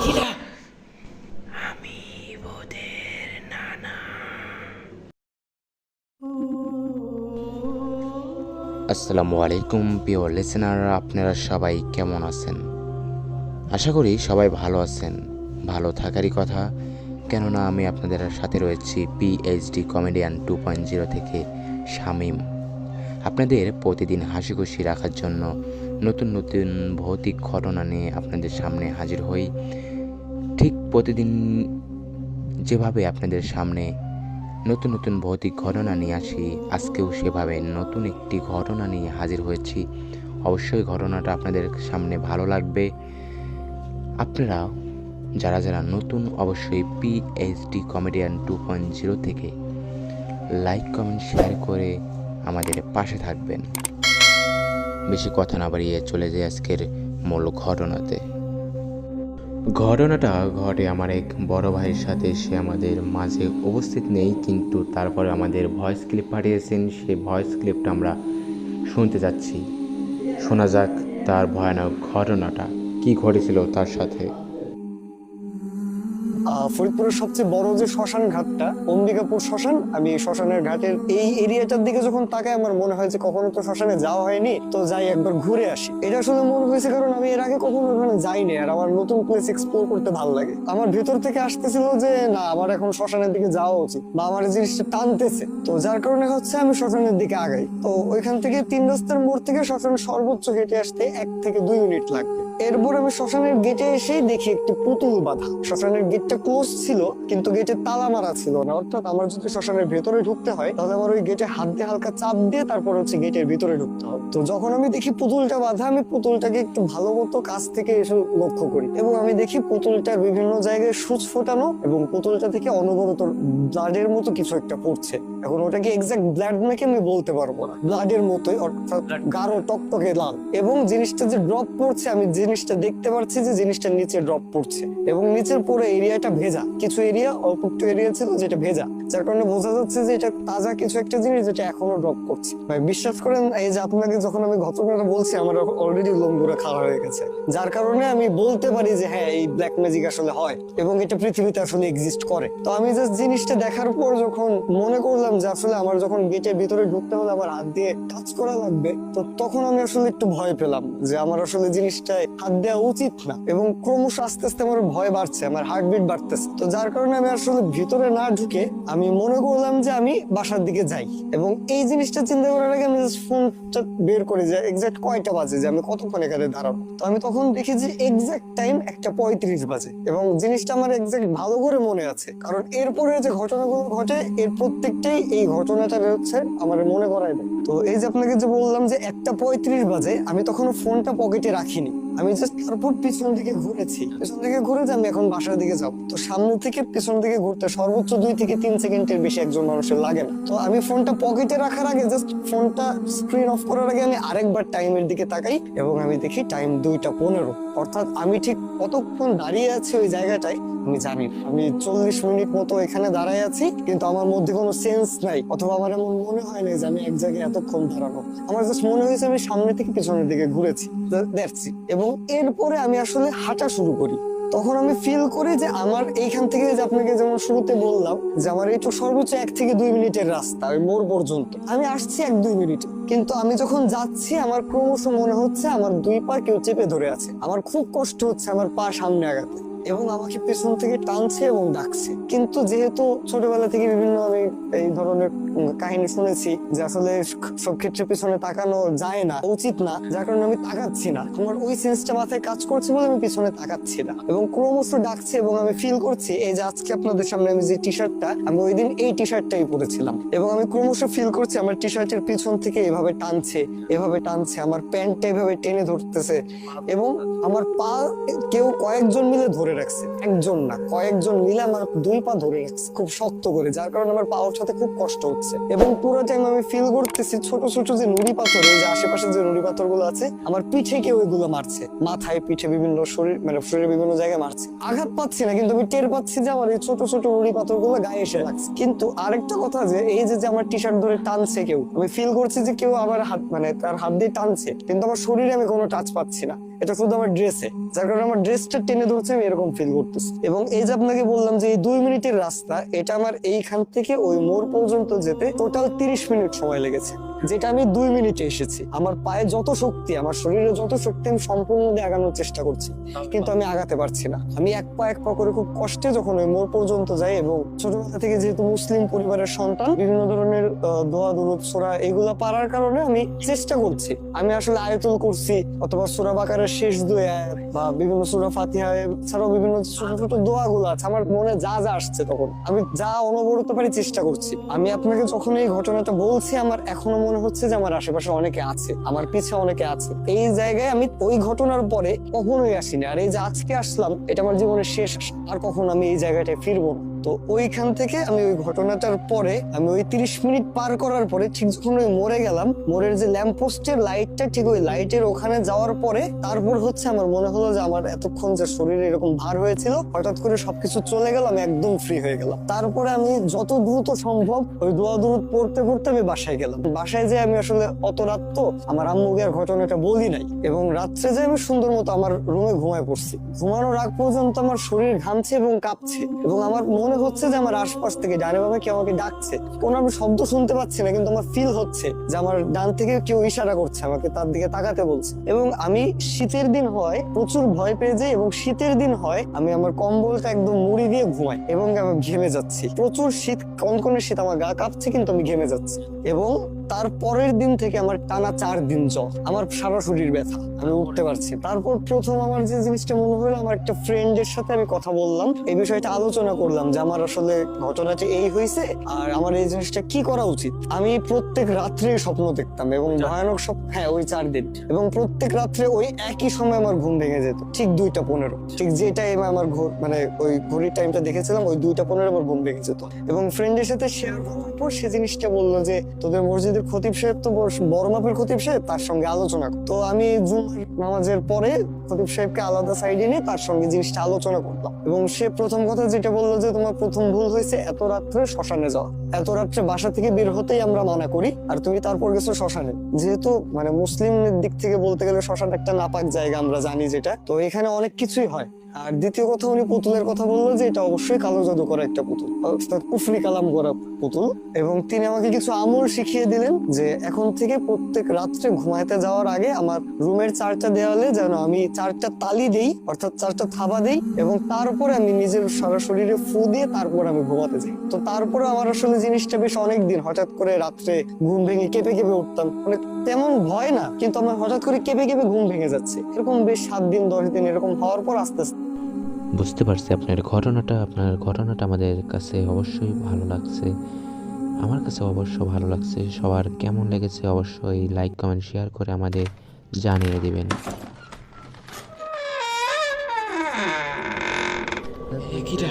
কিরা আমি ওদের নানা। আসসালামু আলাইকুম প্রিয় লিসেনার, আপনারা সবাই কেমন আছেন? আশা করি সবাই ভালো আছেন। ভালো থাকারই কথা, কেননা আমি আপনাদের সাথে রয়েছি পিএইচডি কমেডিয়ান 2.0 থেকে শামীম। আপনাদের প্রতিদিন হাসি খুশি রাখার জন্য নতুন নতুন ভৌতিক ঘটনা নিয়ে আপনাদের সামনে হাজির হই। ঠিক প্রতিদিন যেভাবে আপনাদের সামনে নতুন নতুন ভৌতিক ঘটনা নিয়ে আসি, আজকেও সেভাবে নতুন একটি ঘটনা নিয়ে হাজির হয়েছি। অবশ্যই ঘটনাটা আপনাদের সামনে ভালো লাগবে। আপনারা যারা যারা নতুন, অবশ্যই পিএইচডি কমেডিয়ান 2.0 থেকে লাইক কমেন্ট শেয়ার করে আমাদের পাশে থাকবেন। বেশি কথা না বাড়িয়ে চলে যাই আজকের মূল ঘটনাতে। ঘটনাটা ঘটে আমার এক বড় ভাইয়ের সাথে। সে আমাদের মাঝে উপস্থিত নেই, কিন্তু তারপরে আমাদের ভয়েস ক্লিপ পাঠিয়েছেন। সেই ভয়েস ক্লিপটা আমরা শুনতে যাচ্ছি। শোনা যাক তার ভয়ানক ঘটনাটা, কি ঘটেছিল তার সাথে। ফরিদপুরের সবচেয়ে বড় যে শ্মশান ঘাটটা, অম্বিকাপুর শ্মশান, আমি শ্মশানের ঘাটের এই এরিয়াটার দিকে যখন তাকাই, আমার মনে হয় যে কখনো তো শ্মশানে যাওয়া হয়নি, তো যাই একবার ঘুরে আসি। এটা আসলে মনে হয়েছে কারণ আমি এর আগে কখনো ওখানে যাইনি, আর আমার নতুন প্লেস এক্সপ্লোর করতে ভালো লাগে। আমার ভেতর থেকে আসতেছিল যে না, আমার এখন শ্মশানের দিকে যাওয়া উচিত, বা আমার এই জিনিসটা টানতেছে, তো যার কারণে হচ্ছে আমি শ্মশানের দিকে আগাই। তো ওইখান থেকে 3 রাস্তার মোড় থেকে শ্মশানের সর্বোচ্চ গেটে আসতে 1 থেকে 2 মিনিট লাগবে। এরপর আমি শ্মশানের গেটে এসেই দেখি একটি পুতুল বাঁধা। শ্মশানের গেটটা ক্লোজ ছিল, কিন্তু গেটে তালা মারা ছিল না। অর্থাৎ আমার যদি শ্মশানের ভেতরে ঢুকতে হয়, তাহলে আমার ওই গেটে হাত দিয়ে হালকা চাপ দিয়ে তারপর হচ্ছে গেটের ভিতরে ঢুকতে হবে। তো যখন আমি দেখি পুতুলটা বাঁধা, আমি পুতুলটাকে একটু ভালো মতো কাছ থেকে এসে লক্ষ্য করি, এবং আমি দেখি পুতুলটার বিভিন্ন জায়গায় সূচ ফোটানো, এবং পুতুলটা থেকে অনবরত ব্লাডের মতো কিছু একটা পড়ছে। এখন ওটাকে এক্সাক্ট ব্লাড নাকি আমি বলতে পারবো না, ব্লাডের মতোই, অর্থাৎ গাঢ় টকটকে লাল। এবং জিনিসটা যে ড্রপ পড়ছে, আমি জিনিসটা দেখতে পাচ্ছি যে জিনিসটা নিচে ড্রপ পড়ছে, এবং নিচের পুরো এরিয়াটা ভেজা। কিছু এরিয়া, অল্প একটু এরিয়া ছিল যেটা ভেজা, যার কারণে বোঝা যাচ্ছে যে এটা তাজা কিছু একটা জিনিস যেটা এখনো ড্রপ করছে। ভাই বিশ্বাস করেন, এই যে আপনাকে যখন আমি ঘটনাটা বলছি, আমার অলরেডি লোমগুলো খাড়া হয়ে গেছে, যার কারণে আমি বলতে পারি যে হ্যাঁ, এই ব্ল্যাক ম্যাজিক আসলে হয় এবং এটা পৃথিবীতে আসলে এক্সিস্ট করে। তো আমি জাস্ট জিনিসটা দেখার পর যখন মনে করলাম যে আসলে আমার যখন গেটের ভিতরে ঢুকতে হলে আমার হাত দিয়ে টাচ করা লাগবে, তো তখন আমি আসলে একটু ভয় পেলাম যে আমার আসলে জিনিসটায় হাত দেওয়া উচিত না, এবং ক্রমশ আস্তে আস্তে আমার ভয় বাড়ছে, আমার হার্টবিট বাড়তেছে। তো যার কারণে আমি আসলে ভিতরে না ঢুকে আমি মনে করলাম যে আমি বাসার দিকে যাই। এবং এই জিনিসটা চিন্তা করার আগে আমি জাস্ট ফোনটা বের করে যে এক্সাক্ট কয়টা বাজে, যে আমি কতক্ষণ এখানে দাঁড়াবো। তো আমি তখন দেখি যে এক্সাক্ট টাইম 1:35 বাজে, এবং জিনিসটা আমার এক্সাক্ট ভালো করে মনে আছে, কারণ এরপরে যে ঘটনাগুলো ঘটে এর প্রত্যেকটাই এই ঘটনাটা হচ্ছে আমার মনে করায় দেয়। তো এই যে আপনাকে যে বললাম যে 1:35 বাজে, আমি তখন ফোনটা পকেটে রাখিনি, আমি জাস্ট তারপর পিছন দিকে ঘুরেছি। পিছন দিকে ঘুরে যে আমি এখন বাসার দিকে যাব, তো সামনে থেকে পিছন দিকে ঘুরতে সর্বোচ্চ 2 থেকে 3 সেকেন্ডের বেশি একজন মানুষের লাগে না। তো আমি ফোনটা পকেটে রাখার আগে, জাস্ট ফোনটা স্ক্রিন অফ করার আগে আমি আরেকবার টাইমের দিকে তাকাই, এবং আমি দেখি টাইম 2:15। অর্থাৎ আমি ঠিক কতক্ষণ দাঁড়িয়ে আছি ওই জায়গাটায় আমি জানি। আমি 40 মিনিট মতো এখানে দাঁড়ায় আছি, কিন্তু আমার মধ্যে কোনো সেন্স নাই, অথবা আমার এমন মনে হয় না যে আমি এক জায়গায় এতক্ষণ দাঁড়ানো। আমার জাস্ট মনে হয়েছে আমি সামনে থেকে পিছনের দিকে ঘুরেছি, দ্যাটস ইট। এবং এরপরে আমি আসলে হাঁটা শুরু করি। তখন আমি ফিল করি যে আমার এইখান থেকে, যে আপনাকে যেমন শুরুতে বললাম যে আমার এই তো সর্বোচ্চ 1 থেকে 2 মিনিটের রাস্তা ওই মোড় পর্যন্ত, আমি আসছি 1-2 মিনিটে। কিন্তু আমি যখন যাচ্ছি আমার ক্রমশ মনে হচ্ছে আমার 2 পা কেউ চেপে ধরে আছে। আমার খুব কষ্ট হচ্ছে আমার পা সামনে আগাতে, এবং আমাকে পেছন থেকে টানছে এবং ডাকছে। কিন্তু যেহেতু ছোটবেলা থেকে বিভিন্ন আমি এই ধরনের কাহিনী শুনেছি যে আসলে সব ক্ষেত্রে পিছনে তাকানো যায় না, উচিত না, যার কারণে আমি তাকাচ্ছি না। আমার ওই সেন্সটা মাথায় কাজ করছে বলে আমি পিছনে তাকাচ্ছি না, এবং ক্রমশ ডাকছে, এবং আমি ফিল করছি এই যে আজকে আপনাদের সামনে আমি যে টি শার্টটা, আমি ওই দিন এই টি শার্টটাই পরেছিলাম, এবং আমি ক্রমশ ফিল করছি আমার টি শার্টের পিছন থেকে এভাবে টানছে, এভাবে টানছে, আমার প্যান্টটা এভাবে টেনে ধরতেছে, এবং আমার পা কেউ কয়েকজন মিলে ধরে ধরে রাখছে, একজন না কয়েকজন মিলে আমার 2 পা ধরে রাখছে খুব শক্ত করে, যার কারণে আমার পা ওঠাতে খুব কষ্ট হচ্ছে। এবং পুরো টাইম আমি ফিল করতেছি ছোট ছোট যে নুড়ি পাথর, এই যে আশেপাশে যে নুড়ি পাথর গুলো আছে, আমার পিঠে কেউ এগুলো মারছে, মাথায় পিঠে বিভিন্ন শরীর মানে শরীরের বিভিন্ন জায়গায় মারছে। আঘাত পাচ্ছি না, কিন্তু আমি টের পাচ্ছি যে আমার এই ছোট ছোট নুড়ি পাথর গুলো গায়ে এসে লাগছে। কিন্তু আরেকটা কথা যে এই যে আমার টি শার্ট ধরে টানছে কেউ, আমি ফিল করছি যে কেউ আমার হাত মানে তার হাত দিয়ে টানছে, কিন্তু আমার শরীরে আমি কোনো টাচ পাচ্ছি না, এটা শুধু আমার ড্রেসে, যার কারণে আমার ড্রেসটা টেনে ধরছে, আমি এরকম ফিল করতেছি। এবং এই যে আপনাকে বললাম যে এই 2 মিনিটের রাস্তা, এটা আমার এইখান থেকে ওই মোড় পর্যন্ত যেতে টোটাল 30 মিনিট সময় লেগেছে, যেটা আমি 2 মিনিটে এসেছি। আমার পায়ে যত শক্তি, আমার শরীরে যত শক্তি, আমি সম্পূর্ণ দিয়ে আগানোর চেষ্টা করছি, কিন্তু আমি আগাতে পারছি না। আমি এক পা করে খুব কষ্টে যখন ওই মোড় পর্যন্ত যাই, এবং ছোটবেলা থেকে যেহেতু মুসলিম পরিবারের সন্তান, বিভিন্ন ধরনের দোয়া দুরূদ সূরা এগুলা পারার কারণে আমি চেষ্টা করছি। আমি আসলে আয়াতুল কুরসি অথবা সূরা বাকারার শেষ 2 আয়াত বা বিভিন্ন সূরা ফাতিহা ছাড়াও বিভিন্ন ছোট ছোট দোয়াগুলো আছে, আমার মনে যা যা আসছে তখন আমি যা অনবরত পারি চেষ্টা করছি। আমি আপনাকে যখন এই ঘটনাটা বলছি, আমার এখনো মনে হচ্ছে যে আমার আশেপাশে অনেকে আছে, আমার পিছে অনেকে আছে। এই জায়গায় আমি ওই ঘটনার পরে কখনোই আসিনি, আর এই যে আজকে আসলাম, এটা আমার জীবনের শেষ, আর কখনো আমি এই জায়গাটায় ফিরবো না। তো ওইখান থেকে আমি ওই ঘটনাটার পরে, আমি ওই 30 মিনিট পার করার পরে ঠিক যখন ওই মোড়ে গেলাম, মোড়ের যে ল্যাম্প পোস্টের লাইটটা, ঠিক ওই লাইটের ওখানে যাওয়ার পরে তারপর হচ্ছে আমার মনে হলো যে আমার এতক্ষণ যে শরীরে এরকম ভার হয়েছিল, হঠাৎ করে সবকিছু চলে গেল, আমি একদম ফ্রি হয়ে গেলাম। তারপরে আমি যত দ্রুত সম্ভব ওই দোয়া দুরূদ পড়তে পড়তে আমি বাসায় গেলাম। বাসায় যে আমি আসলে অত রাত তো আমার আম্মুকে আর ঘটনাটা বলি নাই, এবং রাত্রে যে আমি সুন্দর মতো আমার রুমে ঘুমায় পড়ছি। ঘুমানোর আগ পর্যন্ত আমার শরীর ঘামছে এবং কাঁপছে, এবং আমার মনে হচ্ছে যে আমার আশপাশ থেকে ডানে বামে কেউ আমাকে ডাকছে। কোনো আমি শব্দ শুনতে পাচ্ছি না, কিন্তু আমার ফিল হচ্ছে যে আমার ডান থেকে কেউ ইশারা করছে আমাকে, তার দিকে তাকাতে বলছে। এবং আমি শীতের দিন হয় প্রচুর ভয় পেয়ে যাই, এবং শীতের দিন হয় আমি আমার কম্বলটা একদম মুড়ি দিয়ে ঘুমাই, এবং আমি ঘেমে যাচ্ছি, প্রচুর শীত, কনকনে শীত, আমার গা কাঁপছে, কিন্তু আমি ঘেমে যাচ্ছি। এবং তার পরের দিন থেকে আমার টানা 4 দিন জ্বর, আমার সারা শরীর ব্যথা, আমি উঠতে পারছি। তারপর প্রথম আমার যে জিনিসটা মনে হলো, আমার একটা ফ্রেন্ডের সাথে আমি কথা বললাম, এই বিষয়টা আলোচনা করলাম যে আমার আসলে ঘটনাটি এই হয়েছে, আর আমার এই জিনিসটা কি করা উচিত। আমি প্রত্যেক রাত্রে স্বপ্ন দেখতাম, এবং ভয়ানক স্বপ্ন, হ্যাঁ ওই 4 দিন, এবং প্রত্যেক রাত্রে ওই একই সময় আমার ঘুম ভেঙে যেত, ঠিক 2:15, ঠিক যে টাইমে আমার মানে ওই ঘড়ির টাইমটা দেখেছিলাম, ওই 2:15 আমার ঘুম ভেঙে যেত। এবং ফ্রেন্ডের সাথে শেয়ার করার পর সে জিনিসটা বললো যে তোদের মসজিদের খতিব সাহেব তো বড় মাপের খতিব সাহেব, তার সঙ্গে আলোচনা কর। তো আমি জুমার নামাজের পরে খতিব সাহেবকে আলাদা সাইডে নিয়ে তার সঙ্গে জিনিসটা আলোচনা করলাম, এবং সে প্রথম কথা যেটা বললো যে তোমার প্রথম ভুল হয়েছে এত রাত্রে শ্মশানে যাওয়া, এত রাত্রে বাসা থেকে বের হতেই আমরা মানা করি, আর তুমি তারপর গেছো শ্মশানে। যেহেতু মানে মুসলিমদের দিক থেকে বলতে গেলে শ্মশান একটা নাপাক জায়গা, আমরা জানি যেটা, তো এখানে অনেক কিছুই হয়। আর দ্বিতীয় কথা, উনি পুতুলের কথা বললো যে এটা অবশ্যই কালো জাদু করা একটা পুতুল, কুফরি কালাম করা পুতুল। এবং তিনি আমাকে কিছু আমল শিখিয়ে দিলেন যে এখন থেকে প্রত্যেক রাত্রে ঘুমাইতে যাওয়ার আগে আমার রুমের 4টা দেওয়ালে যেন আমি 4টা তালি দেই, অর্থাৎ 4টা থাবা দেই, এবং তারপরে আমি নিজের সারা শরীরে ফু দিয়ে তারপর আমি ঘুমাতে যাই। তো তারপরে আমার আসলে জিনিসটা বেশ অনেকদিন, হঠাৎ করে রাত্রে ঘুম ভেঙে কেঁপে কেঁপে উঠতাম, মানে তেমন ভয় না, কিন্তু আমার হঠাৎ করে কেঁপে কেঁপে ঘুম ভেঙে যাচ্ছে, এরকম বেশ 7 দিন 10 দিন এরকম হওয়ার পর আস্তে আস্তে। বুঝতে পারছি আপনার ঘটনাটা আমাদের কাছে অবশ্যই ভালো লাগছে, আমার কাছে অবশ্য ভালো লাগছে। সবার কেমন লেগেছে অবশ্যই লাইক কমেন্ট শেয়ার করে আমাদের জানিয়ে দিবেন। কিরা